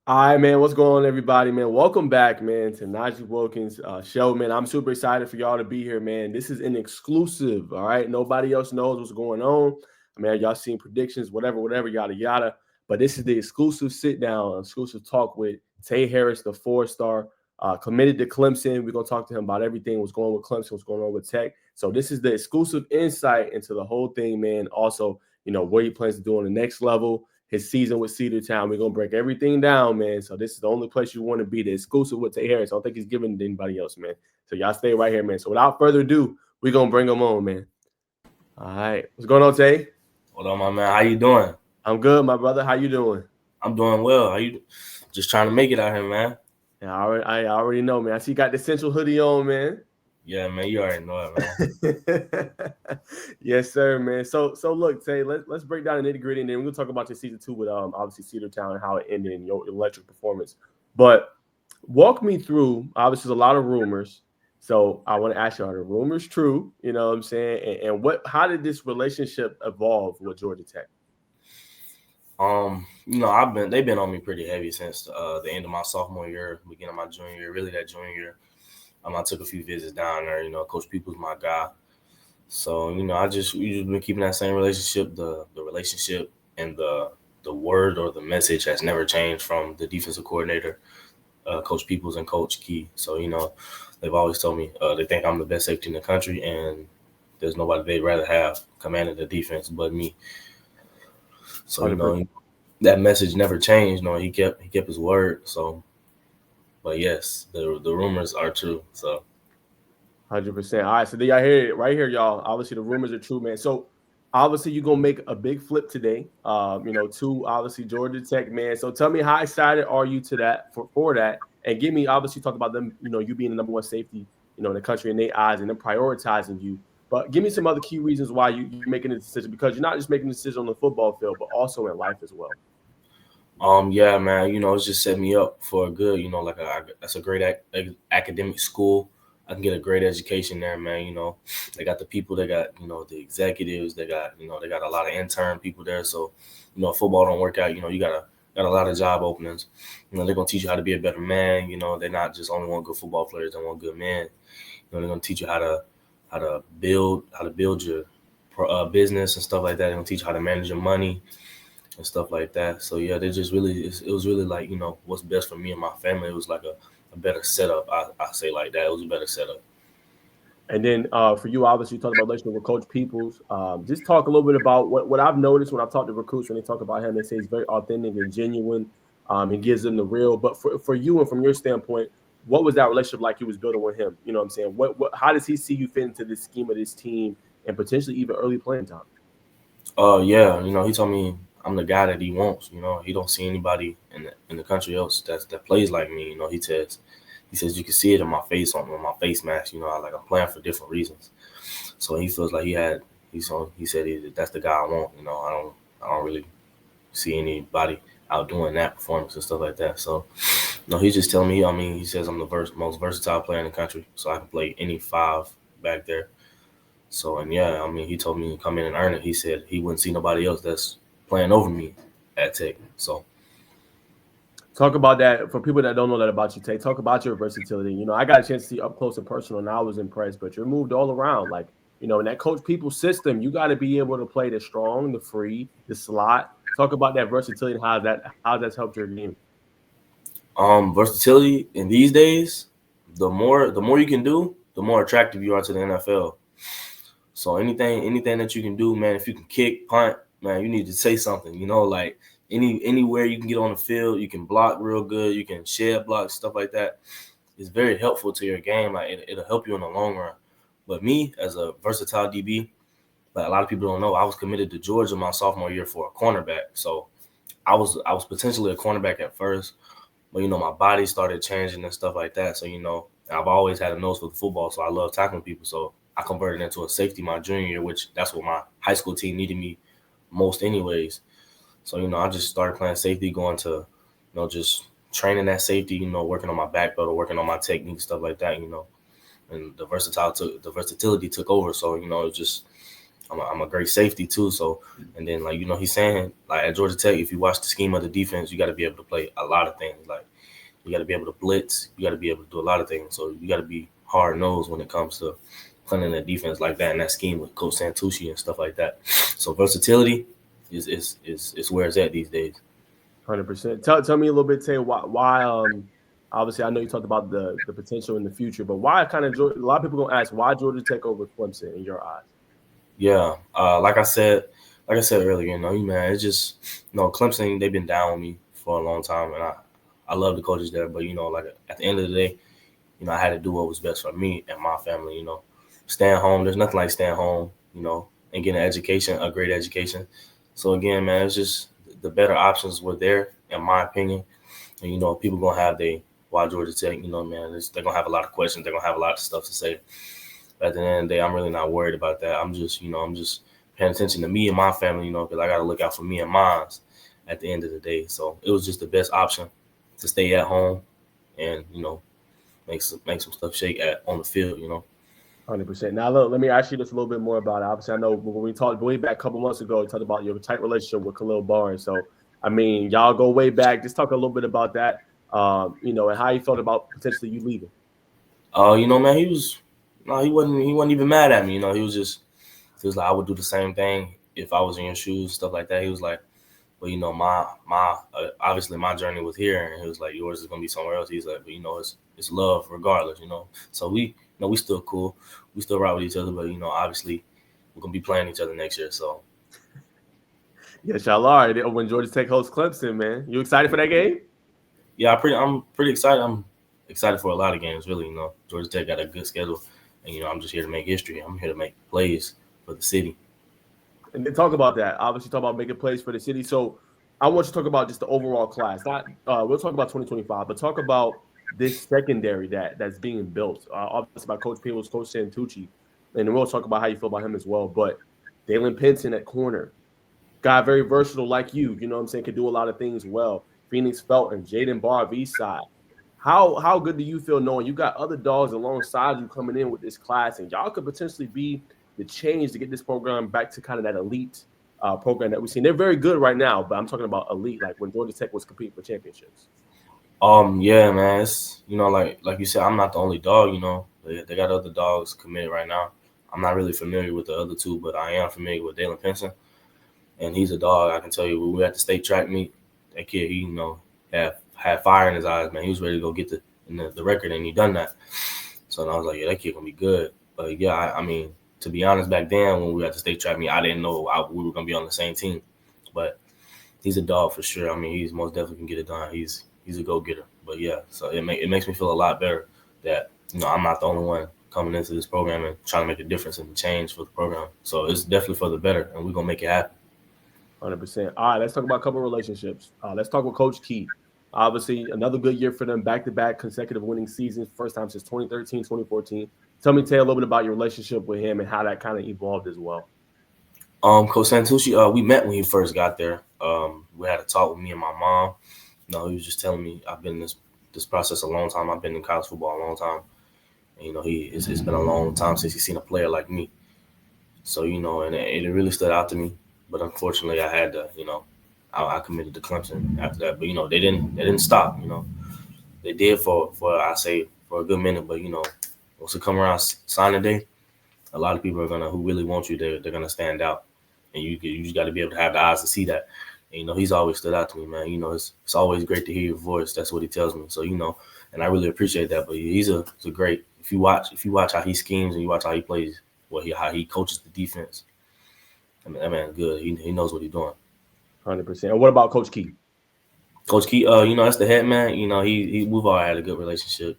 All right, man. What's going on, everybody, man? Welcome back, man, to Najee Wilkins' show, man. I'm super excited for y'all to be here, man. This is an exclusive, all right? Nobody else knows what's going on. I mean, y'all seen predictions, whatever, yada, yada. But this is the exclusive sit-down, exclusive talk with Tay Harris, the four-star, committed to Clemson. We're going to talk to him about everything, what's going on with Clemson, what's going on with Tech. So this is the exclusive insight into the whole thing, man. Also, what he plans to do on the next level, his season with Cedar Town. We're going to break everything down, man. So this is the only place you want to be, the exclusive with Tay Harris. I don't think he's giving it to anybody else, man. So y'all stay right here, man. So without further ado, we're going to bring him on, man. All right. What's going on, Tay? What up, my man? How you doing? I'm good, my brother. How you doing? I'm doing well. How you? Just trying to make it out here, man. Yeah, I already know, man. I see you got the Central hoodie on, man. Yeah, man. You already know it, man. Yes, sir, man. So look, Tay, let's break down the nitty-gritty, and then we're gonna talk about your season 2 with obviously Cedar Town and how it ended and your electric performance. But walk me through. Obviously, there's a lot of rumors. So I want to ask you, are the rumors true? You know what I'm saying? And how did this relationship evolve with Georgia Tech? They've been on me pretty heavy since the end of my sophomore year, beginning of my junior year, really that junior year. I took a few visits down there. Coach People's my guy. So, we just been keeping that same relationship. The relationship and the word or the message has never changed from the defensive coordinator, Coach Peoples and Coach Key. So, they've always told me they think I'm the best safety in the country, and there's nobody they'd rather have commanding the defense but me. So, that message never changed. He kept his word. So, but yes, the rumors are true. So, 100%. All right, so y'all hear it right here, y'all. Obviously, the rumors are true, man. So, obviously, you're gonna make a big flip today. To obviously Georgia Tech, man. So, tell me, how excited are you to that for that? And give me, obviously, talk about them. You being the number one safety, in the country in their eyes, and them prioritizing you. But give me some other key reasons why you're making this decision, because you're not just making a decision on the football field, but also in life as well. Yeah, man. It's just set me up for a good. That's a great academic school. I can get a great education there, man. They got the people, they got, the executives, they got a lot of intern people there. So, if football don't work out, you got a lot of job openings. They're going to teach you how to be a better man. They're not just only want good football players, they want good men. They're going to teach you how to build your business and stuff like that. They're going to teach you how to manage your money and stuff like that. So, yeah, they just really, it was really like, what's best for me and my family. It was like a better setup. I say like that. It was a better setup. And then for you, obviously, you talked about relationship with Coach Peoples. Just talk a little bit about what I've noticed when I've talked to recruits, when they talk about him, they say he's very authentic and genuine. He gives them the real. But for you and from your standpoint, what was that relationship like you was building with him? You know what I'm saying? How does he see you fit into this scheme of this team and potentially even early playing time? Yeah, he told me I'm the guy that he wants. He don't see anybody in the country else that plays like me. He says you can see it in my face on my face mask. I'm playing for different reasons. So he feels like he said that's the guy I want. I don't really see anybody out doing that performance and stuff like that. So he's just telling me. He says I'm the most versatile player in the country, so I can play any five back there. So, and yeah, he told me to come in and earn it. He said he wouldn't see nobody else that's playing over me at Tech. So, talk about that for people that don't know that about you, Tay. Talk about your versatility. I got a chance to see up close and personal, and I was impressed. But you're moved all around, like in that Coach People system. You got to be able to play the strong, the free, the slot. Talk about that versatility and how that's helped your game. Versatility in these days, the more you can do, the more attractive you are to the NFL. So anything that you can do, man, if you can kick, punt, man, you need to say something, like anywhere you can get on the field, you can block real good, you can shed blocks, stuff like that. It's very helpful to your game. Like it'll help you in the long run. But me, as a versatile DB, like a lot of people don't know, I was committed to Georgia my sophomore year for a cornerback. So I was potentially a cornerback at first, but my body started changing and stuff like that. So I've always had a nose for the football, so I love tackling people. So I converted into a safety my junior year, which that's what my high school team needed me most anyways. So, I just started playing safety, going to, just training that safety, working on my back pedal, working on my technique, stuff like that, and the versatility took over. So, I'm a great safety too. So, and then like he's saying like at Georgia Tech, if you watch the scheme of the defense, you got to be able to play a lot of things. Like you got to be able to blitz, you got to be able to do a lot of things. So you got to be hard nosed when it comes to playing a defense like that and that scheme with Coach Santucci and stuff like that. So versatility is where it's at these days. 100%. Tell me a little bit, Tay, why obviously I know you talked about the potential in the future, but why kind of a lot of people gonna ask why Georgia Tech over Clemson in your eyes? Yeah, like I said earlier, man, it's just Clemson, they've been down with me for a long time, and I love the coaches there, but like at the end of the day, I had to do what was best for me and my family. Staying home, there's nothing like staying home, and getting an education, a great education. So again, man, it's just the better options were there, in my opinion. And people gonna have why Georgia Tech, man, they're gonna have a lot of questions, they're gonna have a lot of stuff to say. At the end of the day, I'm really not worried about that. I'm just paying attention to me and my family, because I got to look out for me and mine at the end of the day. So it was just the best option to stay at home and, make some stuff shake on the field, 100%. Now, look, let me ask you just a little bit more about it. Obviously, I know when we talked way back a couple months ago, we talked about your tight relationship with Khalil Barnes. So, I mean, y'all go way back. Just talk a little bit about that, and how you felt about potentially you leaving. Man, he wasn't even mad at me. He was like, I would do the same thing if I was in your shoes, stuff like that. He was like, well, my obviously my journey was here, and he was like, yours is gonna be somewhere else. He's like, but it's love regardless, So we still cool, we still ride with each other, but obviously we're gonna be playing each other next year. So yes, y'all are. When Georgia Tech hosts Clemson, man, you excited for that game? Yeah, I'm pretty excited. I'm excited for a lot of games, really. Georgia Tech got a good schedule, and I'm just here to make history. I'm here to make plays for the city. And then talk about that. Obviously, talk about making plays for the city. So I want you to talk about just the overall class. Not we'll talk about 2025, but talk about this secondary that's being built. Obviously by Coach Peebles, Coach Santucci, and then we'll talk about how you feel about him as well. But Dalen Pinson at corner, guy very versatile like you know what I'm saying, can do a lot of things well. Phoenix Felton, Jaden Barr, east side. How good do you feel knowing you got other dogs alongside you coming in with this class, and y'all could potentially be the change to get this program back to kind of that elite program that we've seen? They're very good right now, but I'm talking about elite, like when Georgia Tech was competing for championships. Yeah, man. It's like you said, I'm not the only dog. They got other dogs committed right now. I'm not really familiar with the other two, but I am familiar with Dalen Pinson, and he's a dog. I can tell you, when we were at the state track meet, that kid, he had fire in his eyes, man. He was ready to go get the record, and he done that. So I was like, yeah, that kid gonna be good. But yeah, I mean, to be honest, back then when we were at the state track meet, I didn't know we were gonna be on the same team. But he's a dog for sure. I mean, he's most definitely can get it done. He's a go getter. But yeah, so it makes me feel a lot better that I'm not the only one coming into this program and trying to make a difference and change for the program. So it's definitely for the better, and we're gonna make it happen. 100%. All right, let's talk about a couple of relationships. Let's talk with Coach Key. Obviously, another good year for them, back-to-back consecutive winning seasons, first time since 2013, 2014. Tell me, Tay, a little bit about your relationship with him and how that kind of evolved as well. Coach Santucci, we met when he first got there. We had a talk with me and my mom. He was just telling me I've been in this process a long time. I've been in college football a long time. And, it's been a long time since he's seen a player like me. So, and it really stood out to me. But unfortunately, I had to, I committed to Clemson after that. But, they didn't stop, They did for a good minute. But, once it come around signing day, a lot of people are who really want you, they're gonna stand out. And you just got to be able to have the eyes to see that. And, he's always stood out to me, man. It's always great to hear your voice. That's what he tells me. So, and I really appreciate that. But he's a great. If you watch how he schemes and you watch how he plays, how he coaches the defense. I mean, that man's good. He knows what he's doing. 100%. And what about Coach Key? Coach Key, that's the head man. We've all had a good relationship.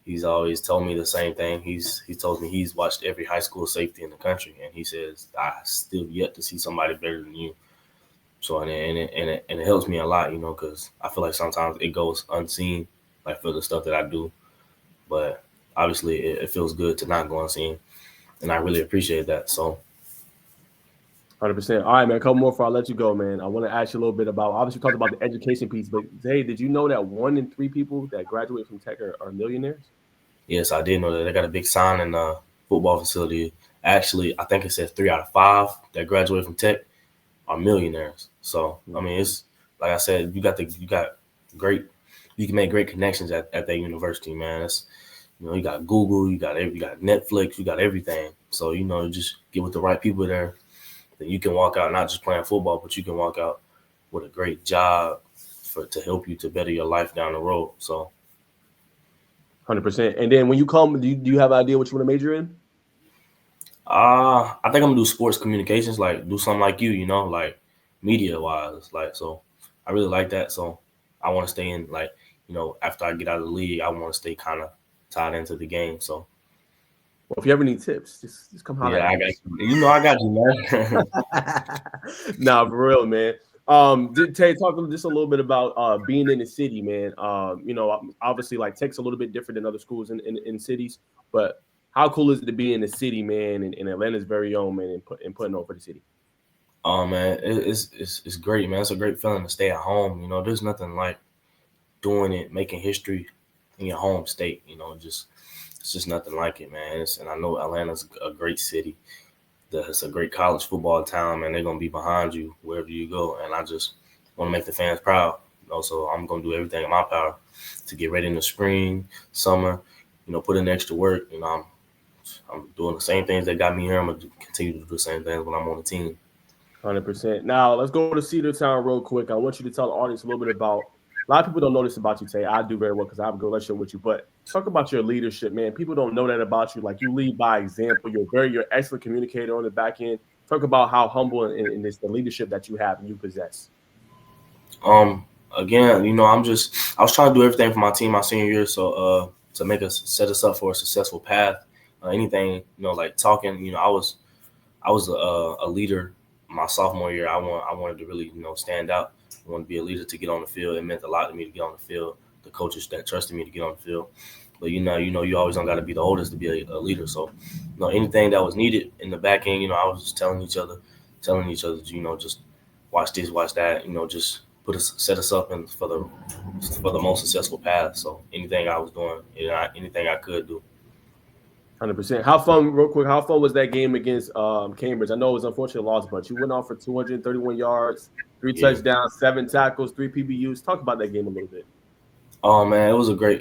He's always told me the same thing. He told me he's watched every high school safety in the country, and he says I still yet to see somebody better than you. So and it helps me a lot, because I feel like sometimes it goes unseen, like for the stuff that I do. But obviously, it feels good to not go unseen, and I really appreciate that. So. 100%. All right, man. A couple more before I let you go, man. I want to ask you a little bit about. Obviously, we talked about the education piece, but hey, did you know that 1 in 3 people that graduate from Tech are millionaires? Yes, I did know that. They got a big sign in the football facility Actually, I think it says 3 out of 5 that graduate from Tech are millionaires. So I mean, it's like I said, you got great, you can make great connections at that university, man. It's, you got Google, you got Netflix, you got everything. So you just get with the right people there, then you can walk out not just playing football, but you can walk out with a great job to help you to better your life down the road. So 100%. And then when you come, do you have an idea what you want to major in? I think I'm gonna do sports communications, like do something like like media wise. Like, so I really like that. So I want to stay in, like, after I get out of the league, I want to stay kind of tied into the game. So Well, if you have any tips, just come holler yeah, at I me. got you. I got you, man. Nah, for real, man. Tay, talk just a little bit about being in the city, man. Obviously, like Tech's a little bit different than other schools in cities, but how cool is it to be in the city, man, and Atlanta's very own, man, and putting on for the city? Oh man, it's great, man. It's a great feeling to stay at home. There's nothing like doing it, making history in your home state. It's just nothing like it, man. And I know Atlanta's a great city. It's a great college football town, man. They're gonna be behind you wherever you go, and I just want to make the fans proud. So I'm gonna do everything in my power to get ready in the spring, summer. Put in extra work. I'm doing the same things that got me here. I'm gonna continue to do the same things when I'm on the team. 100%. Now let's go to Cedartown real quick. I want you to tell the audience a little bit about. A lot of people don't know this about you, Tay. I do very well because I have a good relationship with you. But talk about your leadership, man. People don't know that about you. Like, you lead by example. You're excellent communicator on the back end. Talk about how humble and this the leadership that you have and you possess. Again, I was trying to do everything for my team my senior year, so to set us up for a successful path. Anything, like talking, I was a leader my sophomore year. I wanted to really, stand out. I wanted to be a leader to get on the field. It meant a lot to me to get on the field. The coaches that trusted me to get on the field. But you always don't got to be the oldest to be a leader. So, anything that was needed in the back end, I was just telling each other, just watch this, watch that. Just set us up for the most successful path. So anything I was doing, anything I could do. 100%. Real quick, how fun was that game against Cambridge? I know it was unfortunately lost, but you went off for 231 yards, 3 touchdowns, 7 tackles, 3 PBUs. Talk about that game a little bit. Oh man, it was a great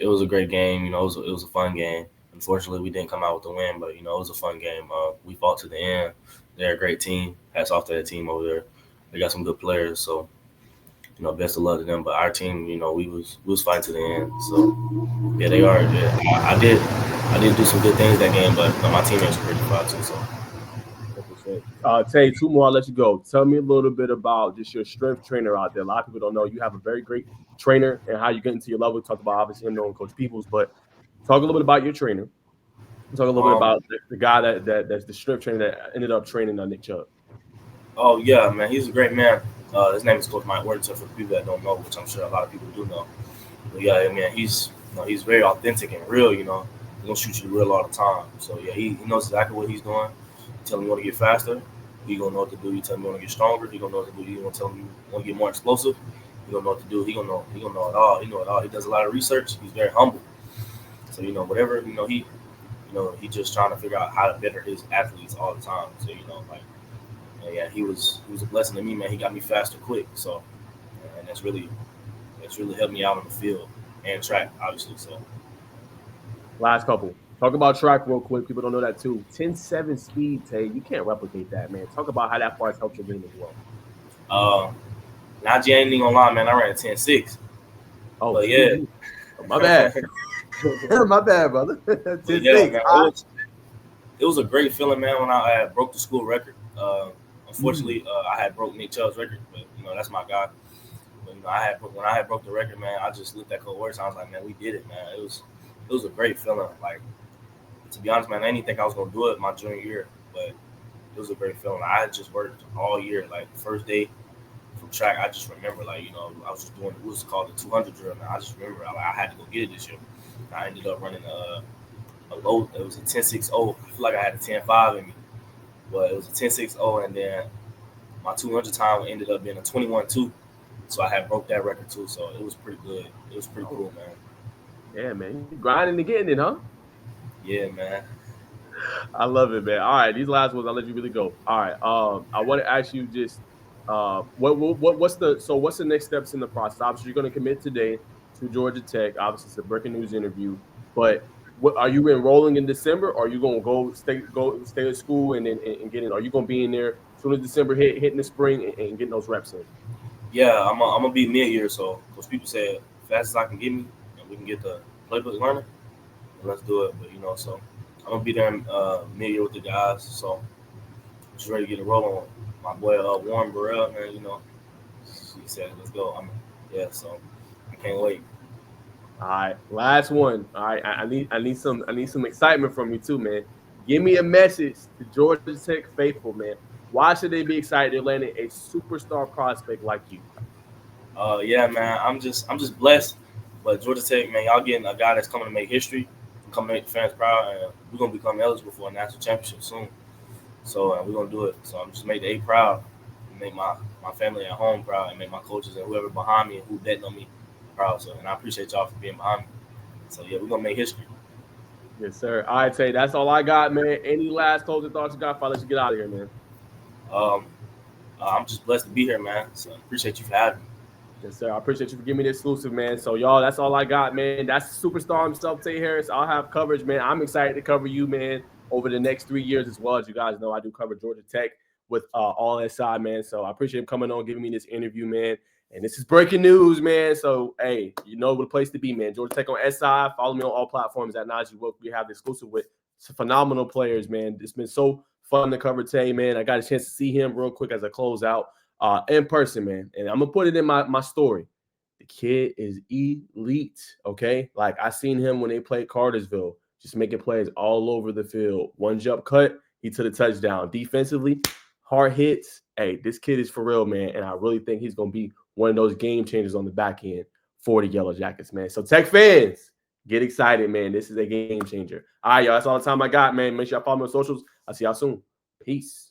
game. It was a fun game. Unfortunately, we didn't come out with the win, but it was a fun game. We fought to the end. They're a great team. Hats off to that team over there. They got some good players, so best of luck to them. But our team, we was fighting to the end. So yeah, they are. Yeah, I did do some good things that game, but my teammates were pretty fine too. So 100%. Tay, 2 more, I'll let you go. Tell me a little bit about just your strength trainer out there. A lot of people don't know you have a very great trainer and how you get into your level. Talk about obviously him knowing Coach Peoples, but talk a little bit about your trainer. Talk a little bit about the guy that's the strength trainer that ended up training Nick Chubb. oh yeah, man, he's a great man. His name is Coach Mike Worthington, for the people that don't know, which I'm sure a lot of people do know. But yeah, man, he's very authentic and real. He's gonna shoot you real all the time. So yeah, he knows exactly what he's doing. You tell him you want to get faster, he gonna know what to do. You tell him you want to get stronger, he gonna know what to do. You gonna tell him you want to get more explosive, he gonna know what to do. He gonna know it all. He know it all. He does a lot of research. He's very humble. So whatever he just trying to figure out how to better his athletes all the time. So like, yeah, he was a blessing to me, man. He got me faster quick. So and that's really helped me out on the field and track, obviously. So Last couple. Talk about track real quick. People don't know that too. 10.7 speed, Tay. You can't replicate that, man. Talk about how that part has helped your game as well. Najee ain't even gonna lie, man. I ran 10.6. Oh, but yeah. My bad. My bad, brother. 10.6. Yeah, man, it was a great feeling, man, when I broke the school record. Unfortunately, I had broke Nick Chubb's record, but that's my guy. But when I had broke the record, man, I just looked at Coach Worthington. I was like, man, we did it, man. It was a great feeling. Like, to be honest, man, I didn't think I was gonna do it my junior year, but it was a great feeling. I had just worked all year. Like, the first day from track, I just remember, like, I was just doing it was called the 200 drill, and I just remember I had to go get it this year. I ended up running a low. It was a 10.60. I feel like I had a 10.5 in me, but it was a 10.60, and then my 200 time ended up being a 21.2. So I had broke that record too. So it was pretty good. It was pretty cool, man. Yeah, man. You grinding and getting it, huh? Yeah, man. I love it, man. All right, these last ones, I'll let you really go. All right. I want to ask you just what's the next steps in the process? Obviously, you're going to commit today to Georgia Tech. Obviously, it's a breaking news interview. But what are you enrolling in December? Or are you going to stay at school and get in? Are you going to be in there as soon as December hitting the spring and getting those reps in? Yeah, I'm gonna be mid-year, so those people said fast as I can get me, and we can get the playbook learning, and let's do it. But so I'm gonna be there mid-year with the guys. So I'm just ready to get a roll on. My boy Warren Burrell, man, he said let's go. Yeah, so I can't wait. All right, last one. All right, I need some excitement from you too, man. Give me a message to Georgia Tech faithful, man. Why should they be excited? They're landing a superstar prospect like you. Yeah, man, I'm just blessed. But Georgia Tech, man, y'all getting a guy that's coming to make history, coming to make the fans proud, and we're gonna become eligible for a national championship soon. So we're gonna do it. So I'm just make the A proud, make my family at home proud, and make my coaches and whoever behind me and who betting on me proud. So and I appreciate y'all for being behind me. So yeah, we're gonna make history. Yes, sir. All right, Tay, that's all I got, man. Any last closing thoughts you got before I let you get out of here, man? Um, I'm just blessed to be here, man. So appreciate you for having me. Yes, sir. I appreciate you for giving me the exclusive, man. So, y'all, that's all I got, man. That's superstar himself, Tay Harris. I'll have coverage, man. I'm excited to cover you, man, over the next 3 years as well. As you guys know, I do cover Georgia Tech with all SI, man. So I appreciate him coming on, giving me this interview, man. And this is breaking news, man. So, hey, you know what a place to be, man. Georgia Tech on SI. Follow me on all platforms at Najee Wilk. We have the exclusive with some phenomenal players, man. It's been so fun to cover Tay, man. I got a chance to see him real quick as I close out in person, man. And I'm gonna put it in my story. The kid is elite. Okay, like I seen him when they played Cartersville, just making plays all over the field. One jump cut, he to the touchdown. Defensively, hard hits. Hey, this kid is for real, man. And I really think he's gonna be one of those game changers on the back end for the Yellow Jackets, man. So Tech fans, get excited, man. This is a game changer. All right, y'all. That's all the time I got, man. Make sure y'all follow me on socials. I'll see y'all soon. Peace.